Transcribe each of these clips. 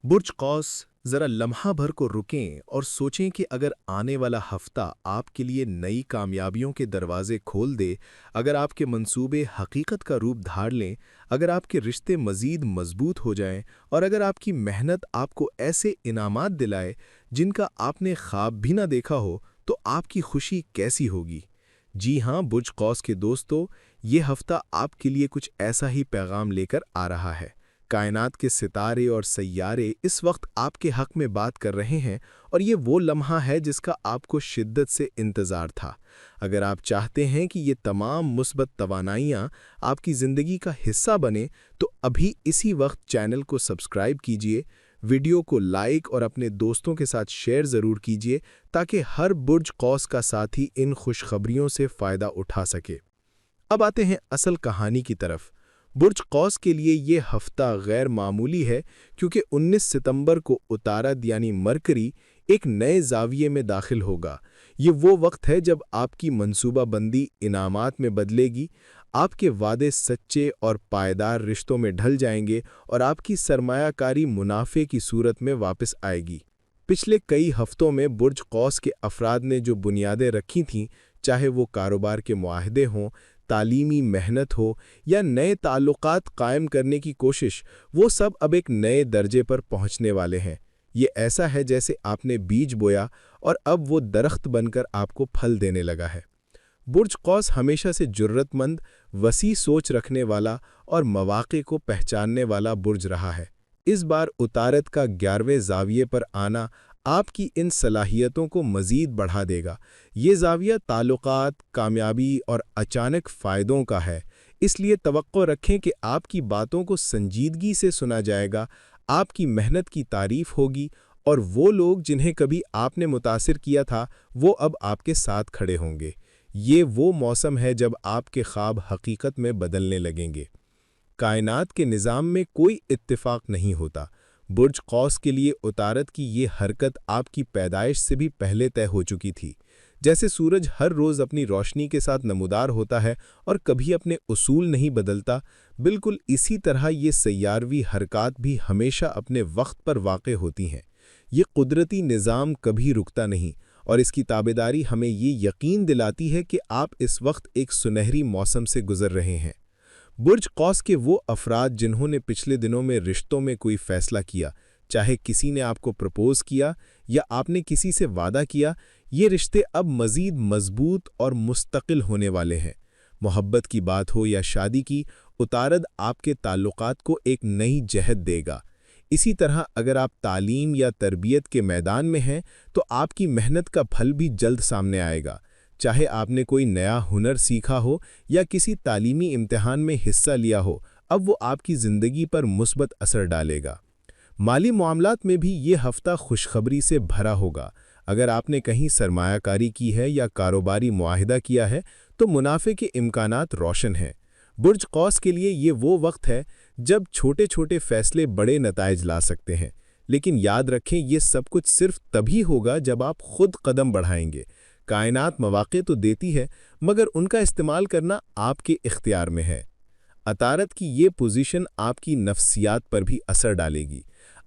बुर्ज कौस, ज़रा लम्हा भर को रुकें और सोचें कि अगर आने वाला हफ्ता आपके लिए नई कामयाबियों के दरवाजे खोल दे, अगर आपके मंसूबे हकीकत का रूप धार लें, अगर आपके रिश्ते मज़ीद मजबूत हो जाएं और अगर आपकी मेहनत आपको ऐसे इनामात दिलाए जिनका आपने ख्वाब भी ना देखा हो, तो आपकी खुशी कैसी होगी। जी हाँ, बुर्ज कौस के दोस्तों, ये हफ्ता आपके लिए कुछ ऐसा ही पैगाम लेकर आ रहा है। कायनात के सितारे और सैयारे इस वक्त आपके हक में बात कर रहे हैं और ये वो लम्हा है जिसका आपको शिद्दत से इंतज़ार था। अगर आप चाहते हैं कि ये तमाम मुस्बत तवानाइयाँ आपकी ज़िंदगी का हिस्सा बने, तो अभी इसी वक्त चैनल को सब्सक्राइब कीजिए, वीडियो को लाइक और अपने दोस्तों के साथ शेयर ज़रूर कीजिए ताकि हर बुर्ज कौस का साथी इन खुशखबरियों से फ़ायदा उठा सके। अब आते हैं असल कहानी की तरफ। बुर्ज कौस के लिए ये हफ्ता गैर मामूली है क्योंकि 19 सितंबर को उतारद यानी मरकरी एक नए ज़ाविये में दाखिल होगा। ये वो वक्त है जब आपकी मंसूबाबंदी इनामात में बदलेगी, आपके वादे सच्चे और पायदार रिश्तों में ढल जाएंगे और आपकी सरमायाकारी मुनाफे की सूरत में वापस आएगी। पिछले कई हफ्तों में बुर्ज कौस के अफराद ने जो बुनियादें रखी थीं, चाहे वो कारोबार के मुआहदे हों, तालीमी मेहनत हो या नए ताल्लुकात कायम करने की कोशिश, वो सब अब एक नए दर्जे पर पहुंचने वाले हैं। ये ऐसा है जैसे आपने बीज बोया और अब वो दरख्त बनकर आपको फल देने लगा है। बुर्ज कौस हमेशा से जुर्रतमंद, वसी सोच रखने वाला और मौक़े को पहचानने वाला बुर्ज रहा है। इस बार उतारत का 11वें ज़ाविये पर आना आपकी इन सलाहियतों को मज़ीद बढ़ा देगा। ये ज़ाविया ताल्लुकात, कामयाबी और अचानक फ़ायदों का है, इसलिए तवक्को रखें कि आपकी बातों को संजीदगी से सुना जाएगा, आपकी मेहनत की तारीफ़ होगी और वो लोग जिन्हें कभी आपने मुतासिर किया था, वो अब आपके साथ खड़े होंगे। ये वो मौसम है जब आपके ख्वाब हकीकत में बदलने लगेंगे। कायनात के निज़ाम में कोई इत्तिफाक नहीं होता। बुर्ज कौस के लिए उतारत की ये हरकत आपकी पैदाइश से भी पहले तय हो चुकी थी। जैसे सूरज हर रोज़ अपनी रोशनी के साथ नमूदार होता है और कभी अपने उसूल नहीं बदलता, बिल्कुल इसी तरह ये सैयारवी हरकत भी हमेशा अपने वक्त पर वाक़े होती हैं। ये कुदरती निज़ाम कभी रुकता नहीं और इसकी ताबेदारी हमें ये यकीन दिलाती है कि आप इस वक्त एक सुनहरी मौसम से गुज़र रहे हैं। बुर्ज कौस के वो अफराद जिन्होंने पिछले दिनों में रिश्तों में कोई फ़ैसला किया, चाहे किसी ने आपको प्रपोज़ किया या आपने किसी से वादा किया, ये रिश्ते अब मज़ीद मजबूत और मुस्तकिल होने वाले हैं। मोहब्बत की बात हो या शादी की, उतारद आपके ताल्लुकात को एक नई जहत देगा। इसी तरह अगर आप तालीम या तरबियत के मैदान में हैं, तो आपकी मेहनत का फल भी जल्द सामने आएगा। चाहे आपने कोई नया हुनर सीखा हो या किसी तालीमी इम्तिहान में हिस्सा लिया हो, अब वो आपकी ज़िंदगी पर मुस्बत असर डालेगा। माली मामलात में भी ये हफ्ता खुशखबरी से भरा होगा। अगर आपने कहीं सरमायाकारी की है या कारोबारी मुआहिदा किया है, तो मुनाफे के इम्कानात रोशन हैं। बुर्ज कौस के लिए ये वो वक्त है जब छोटे छोटे फ़ैसले बड़े नताइज ला सकते हैं, लेकिन याद रखें ये सब कुछ सिर्फ तभी होगा जब आप खुद कदम बढ़ाएंगे। कायनात मौक़े तो देती है, मगर उनका इस्तेमाल करना आपके इख्तियार में है। अतारत की ये पोजीशन आपकी नफ्सियात पर भी असर डालेगी।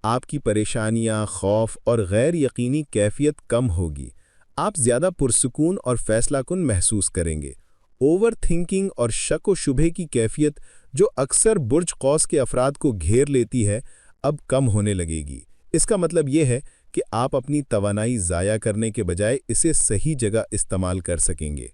आपकी परेशानियां, खौफ और गैर यकीनी कैफियत कम होगी। आप ज़्यादा पुरसुकून और फैसलाकुन महसूस करेंगे। ओवर थिंकिंग और शक व शुबे की कैफियत जो अक्सर बुर्ज कौस के अफराद को घेर लेती है, अब कम होने लगेगी। इसका मतलब ये है कि आप अपनी तवानाई ज़ाया करने के बजाय इसे सही जगह इस्तेमाल कर सकेंगे।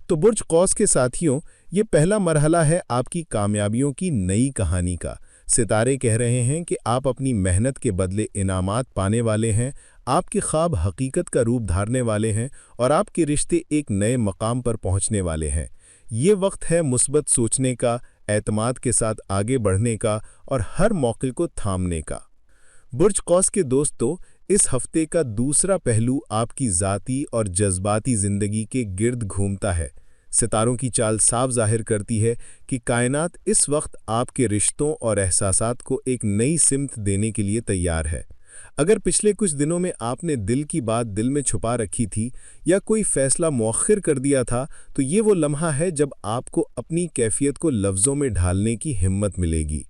तो बुर्ज कौस के साथियों, ये पहला मरहला है आपकी कामयाबियों की नई कहानी का। सितारे कह रहे हैं कि आप अपनी मेहनत के बदले इनामात पाने वाले हैं, आपके ख्वाब हकीकत का रूप धारने वाले हैं और आपके रिश्ते एक नए मकाम पर पहुंचने वाले हैं। ये वक्त है मुस्बत सोचने का, एतमाद के साथ आगे बढ़ने का और हर मौके को थामने का। बुर्ज कौस के दोस्तों, इस हफ्ते का दूसरा पहलू आपकी ज़ाती और जज्बाती ज़िंदगी के गिर्द घूमता है। सितारों की चाल साफ ज़ाहिर करती है कि कायनात इस वक्त आपके रिश्तों और एहसासात को एक नई सिमत देने के लिए तैयार है। अगर पिछले कुछ दिनों में आपने दिल की बात दिल में छुपा रखी थी या कोई फ़ैसला मौखिर कर दिया था, तो ये वो लम्हा है जब आपको अपनी कैफियत को लफ्ज़ों में ढालने की हिम्मत मिलेगी।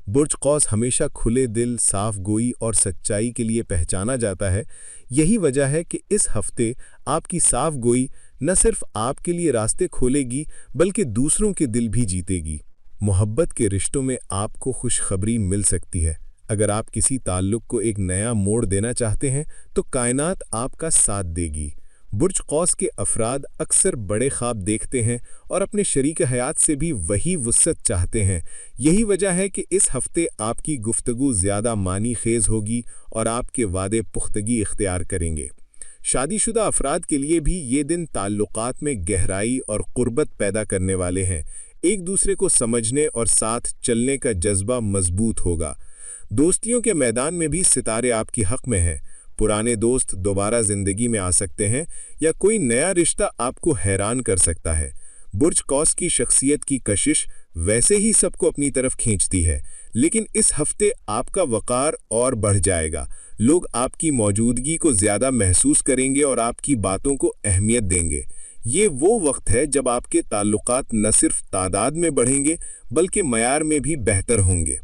बुर्ज कौस हमेशा खुले दिल, साफ गोई और सच्चाई के लिए पहचाना जाता है। यही वजह है कि इस हफ्ते आपकी साफ गोई न सिर्फ आपके लिए रास्ते खोलेगी बल्कि दूसरों के दिल भी जीतेगी। मोहब्बत के रिश्तों में आपको खुशखबरी मिल सकती है। अगर आप किसी ताल्लुक को एक नया मोड़ देना चाहते हैं तो कायनात आपका साथ देगी। बुर्ज कौस के अफराद अक्सर बड़े ख्वाब देखते हैं और अपने शरीक हयात से भी वही वुसअत चाहते हैं। यही वजह है कि इस हफ्ते आपकी गुफ्तगू ज़्यादा मानी खेज होगी और आपके वादे पुख्तगी इख्तियार करेंगे। शादीशुदा अफराद के लिए भी ये दिन ताल्लुकात में गहराई और क़ुर्बत पैदा करने वाले हैं। एक दूसरे को समझने और साथ चलने का जज्बा मजबूत होगा। दोस्तियों के मैदान में भी सितारे आपकी हक़ में हैं। पुराने दोस्त दोबारा ज़िंदगी में आ सकते हैं या कोई नया रिश्ता आपको हैरान कर सकता है। बुर्ज कौस की शख्सियत की कशिश वैसे ही सबको अपनी तरफ खींचती है, लेकिन इस हफ्ते आपका वक़ार और बढ़ जाएगा। लोग आपकी मौजूदगी को ज़्यादा महसूस करेंगे और आपकी बातों को अहमियत देंगे। ये वो वक्त है जब आपके ताल्लुकात न सिर्फ तादाद में बढ़ेंगे बल्कि मयार में भी बेहतर होंगे।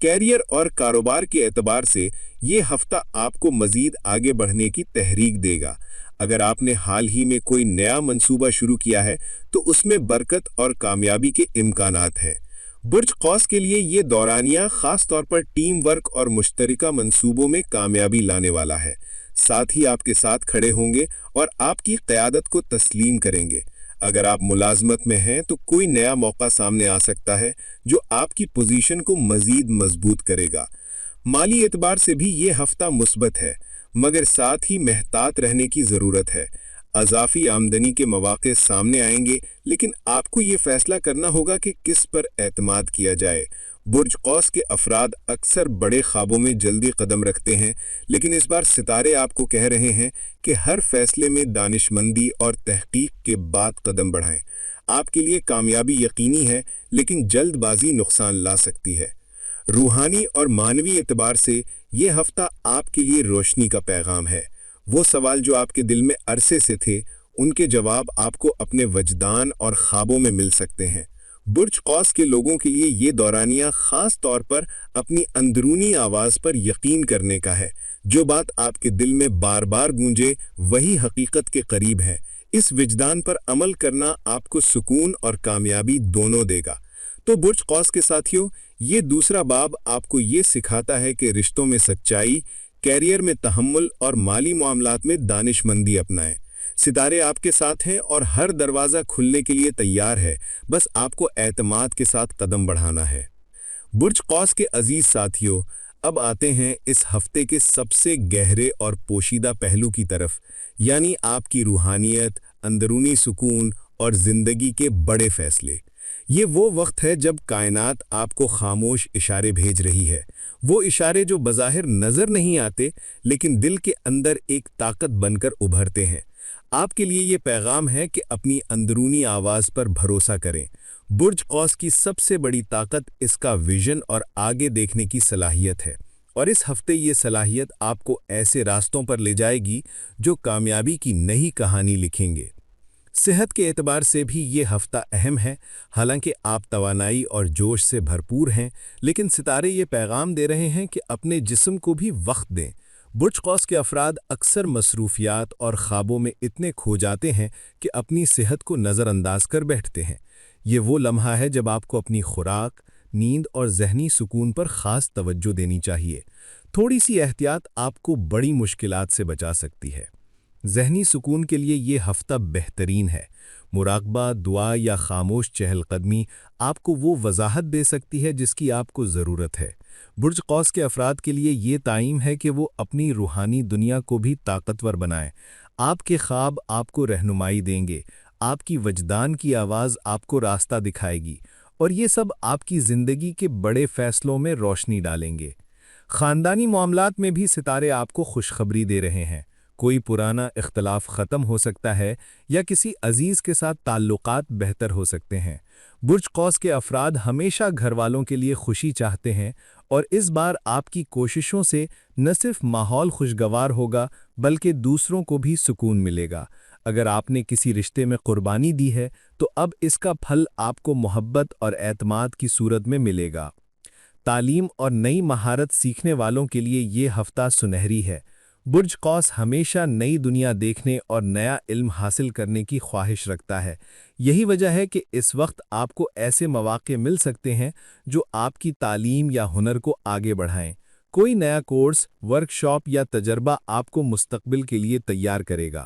कैरियर और कारोबार के एतबार से ये हफ्ता आपको मज़ीद आगे बढ़ने की तहरीक देगा। अगर आपने हाल ही में कोई नया मंसूबा शुरू किया है तो उसमें बरकत और कामयाबी के इम्कानात हैं। बुर्ज कौस के लिए ये दौरानिया ख़ास तौर पर टीम वर्क और मुश्तरका मंसूबों में कामयाबी लाने वाला है। साथ ही आपके साथ खड़े होंगे और आपकी क़यादत को तस्लीम करेंगे। अगर आप मुलाजमत में हैं तो कोई नया मौका सामने आ सकता है जो आपकी पोजीशन को मज़ीद मजबूत करेगा। माली एतबार से भी ये हफ्ता मुस्बत है, मगर साथ ही महतात रहने की ज़रूरत है। अज़ाफ़ी आमदनी के मौक़े सामने आएंगे, लेकिन आपको ये फ़ैसला करना होगा कि किस पर एतमाद किया जाए। बुर्ज कौस के अफराद अक्सर बड़े ख्वाबों में जल्दी कदम रखते हैं, लेकिन इस बार सितारे आपको कह रहे हैं कि हर फैसले में दानिशमंदी और तहकीक के बाद कदम बढ़ाएं। आपके लिए कामयाबी यकीनी है, लेकिन जल्दबाजी नुकसान ला सकती है। रूहानी और मानवी एतबार से ये हफ्ता आपके लिए रोशनी का पैगाम है। वो सवाल जो आपके दिल में अरसे से थे, उनके जवाब आपको अपने वजदान और ख्वाबों में मिल सकते हैं। बुर्ज कौस के लोगों के लिए ये दौरानिया ख़ास तौर पर अपनी अंदरूनी आवाज़ पर यकीन करने का है। जो बात आपके दिल में बार बार गूंजे वही हकीकत के करीब है। इस विजदान पर अमल करना आपको सुकून और कामयाबी दोनों देगा। तो बुर्ज कौस के साथियों, ये दूसरा बाब आपको ये सिखाता है कि रिश्तों में सच्चाई, कैरियर में तहम्मुल और माली मामलात में दानिशमंदी अपनाएं। सितारे आपके साथ हैं और हर दरवाज़ा खुलने के लिए तैयार है, बस आपको एतमाद के साथ कदम बढ़ाना है। बुर्ज कौस के अजीज़ साथियों, अब आते हैं इस हफ्ते के सबसे गहरे और पोशीदा पहलू की तरफ, यानी आपकी रूहानियत, अंदरूनी सुकून और ज़िंदगी के बड़े फ़ैसले। ये वो वक्त है जब कायनात आपको खामोश इशारे भेज रही है। वो इशारे जो बज़ाहिर नज़र नहीं आते, लेकिन दिल के अंदर एक ताकत बनकर उभरते हैं। आपके लिए ये पैगाम है कि अपनी अंदरूनी आवाज़ पर भरोसा करें। बुर्ज कौस की सबसे बड़ी ताकत इसका विजन और आगे देखने की सलाहियत है, और इस हफ्ते ये सलाहियत आपको ऐसे रास्तों पर ले जाएगी जो कामयाबी की नई कहानी लिखेंगे। सेहत के एतबार से भी ये हफ्ता अहम है। हालांकि आप तवानाई और जोश से भरपूर हैं, लेकिन सितारे ये पैगाम दे रहे हैं कि अपने जिस्म को भी वक्त दें। बुर्ज कौस के अफराद अक्सर मसरूफियात और ख्वाबों में इतने खो जाते हैं कि अपनी सेहत को नज़रअंदाज कर बैठते हैं। ये वो लम्हा है जब आपको अपनी खुराक, नींद और जहनी सुकून पर ख़ास तवज्जो देनी चाहिए। थोड़ी सी एहतियात आपको बड़ी मुश्किलात से बचा सकती है। जहनी सुकून के लिए ये हफ्ता बेहतरीन है। मुराकबा, दुआ या खामोश चहलकदमी आपको वो वजाहत दे सकती है जिसकी आपको ज़रूरत है। बुर्ज कौस के अफराद के लिए ये ताइम है कि वो अपनी रूहानी दुनिया को भी ताकतवर बनाएं। आपके ख्वाब आपको रहनुमाई देंगे, आपकी वजदान की आवाज़ आपको रास्ता दिखाएगी, और ये सब आपकी ज़िंदगी के बड़े फ़ैसलों में रोशनी डालेंगे। ख़ानदानी मामलात में भी सितारे आपको खुशखबरी दे रहे हैं। कोई पुराना इख्तलाफ ख़त्म हो सकता है या किसी अजीज़ के साथ ताल्लुकात बेहतर हो सकते हैं। बुर्ज कौस के अफराद हमेशा घर वालों के लिए खुशी चाहते हैं, और इस बार आपकी कोशिशों से न सिर्फ माहौल खुशगवार होगा बल्कि दूसरों को भी सुकून मिलेगा। अगर आपने किसी रिश्ते में कुर्बानी दी है तो अब इसका फल आपको मोहब्बत और एतमाद की सूरत में मिलेगा। تعلیم اور نئی مہارت سیکھنے والوں کے لیے یہ ہفتہ سنہری ہے۔ برج قوس ہمیشہ نئی دنیا دیکھنے اور نیا علم حاصل کرنے کی خواہش رکھتا ہے۔ یہی وجہ ہے کہ اس وقت آپ کو ایسے مواقع مل سکتے ہیں جو آپ کی تعلیم یا ہنر کو آگے بڑھائیں۔ کوئی نیا کورس، ورکشاپ یا تجربہ آپ کو مستقبل کے لیے تیار کرے گا۔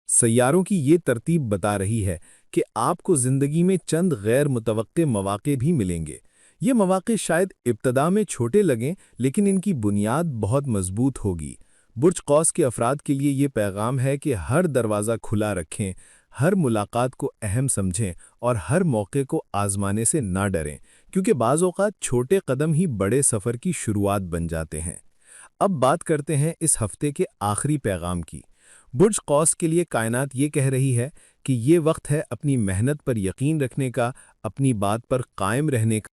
سیاروں کی یہ ترتیب بتا رہی ہے کہ آپ کو زندگی میں چند غیر متوقع مواقع بھی ملیں گے۔ یہ مواقع شاید ابتدا میں چھوٹے لگیں، لیکن ان کی بنیاد بہت مضبوط ہوگی۔ برج قوس کے افراد کے لیے یہ پیغام ہے کہ ہر دروازہ کھلا رکھیں، ہر ملاقات کو اہم سمجھیں اور ہر موقع کو آزمانے سے نہ ڈریں، کیونکہ بعض اوقات چھوٹے قدم ہی بڑے سفر کی شروعات بن جاتے ہیں۔ اب بات کرتے ہیں اس ہفتے کے آخری پیغام کی۔ برج قوس کے لیے کائنات یہ کہہ رہی ہے کہ یہ وقت ہے اپنی محنت پر یقین رکھنے کا، اپنی بات پر قائم رہنے کا